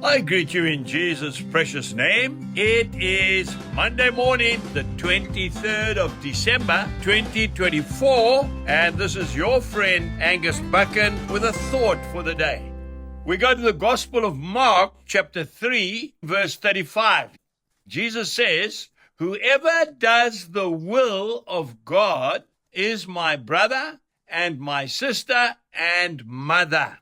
I greet you in Jesus' precious name. It is Monday morning, the 23rd of December, 2024, and this is your friend Angus Buchen with a thought for the day. We go to the Gospel of Mark, chapter 3, verse 35. Jesus says, "Whoever does the will of God is my brother and my sister and mother."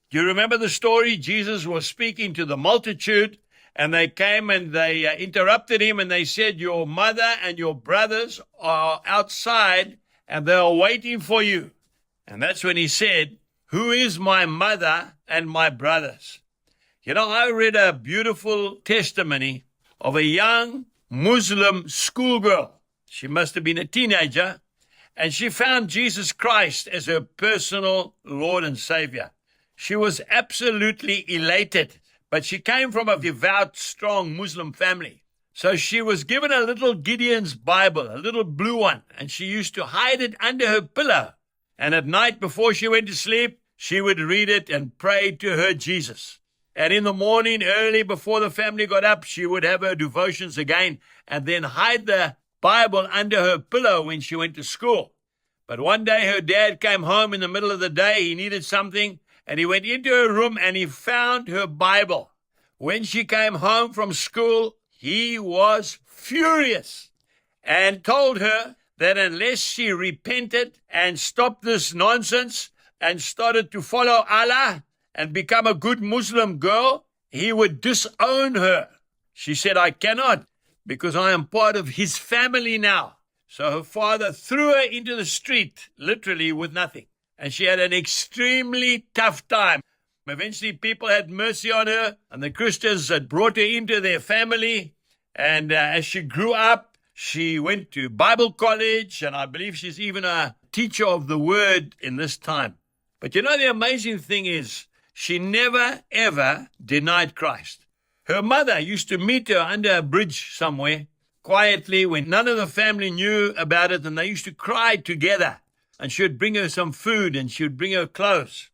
Do you remember the story? Jesus was speaking to the multitude, and they came and they interrupted him, and they said, "Your mother and your brothers are outside, and they are waiting for you." And that's when he said, "Who is my mother and my brothers?" You know, I read a beautiful testimony of a young Muslim schoolgirl. She must have been a teenager, and she found Jesus Christ as her personal Lord and Savior. She was absolutely elated, but she came from a devout, strong Muslim family. So she was given a little Gideon's Bible, a little blue one, and she used to hide it under her pillow. And at night before she went to sleep, she would read it and pray to her Jesus. And in the morning, early before the family got up, she would have her devotions again and then hide the Bible under her pillow when she went to school. But one day her dad came home in the middle of the day. He needed something, and he went into her room and he found her Bible. When she came home from school, he was furious and told her that unless she repented and stopped this nonsense and started to follow Allah and become a good Muslim girl, he would disown her. She said, "I cannot, because I am part of his family now." So her father threw her into the street, literally with nothing. And she had an extremely tough time. Eventually, people had mercy on her, and the Christians had brought her into their family. And as she grew up, she went to Bible college, and I believe she's even a teacher of the word in this time. But you know, the amazing thing is, she never, ever denied Christ. Her mother used to meet her under a bridge somewhere, quietly, when none of the family knew about it, and they used to cry together. And she would bring her some food, and she would bring her clothes.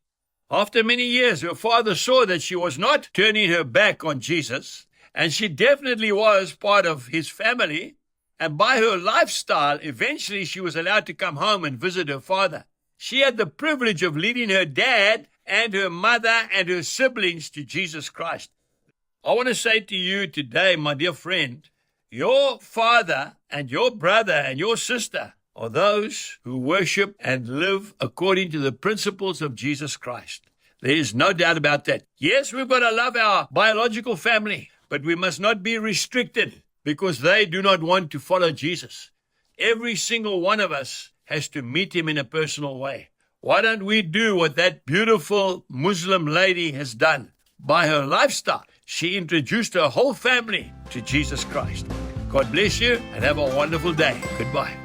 After many years, her father saw that she was not turning her back on Jesus, and she definitely was part of his family. And by her lifestyle, eventually she was allowed to come home and visit her father. She had the privilege of leading her dad and her mother and her siblings to Jesus Christ. I want to say to you today, my dear friend, your father and your brother and your sister are those who worship and live according to the principles of Jesus Christ. There is no doubt about that. Yes, we've got to love our biological family, but we must not be restricted because they do not want to follow Jesus. Every single one of us has to meet him in a personal way. Why don't we do what that beautiful Muslim lady has done? By her lifestyle, she introduced her whole family to Jesus Christ. God bless you and have a wonderful day. Goodbye.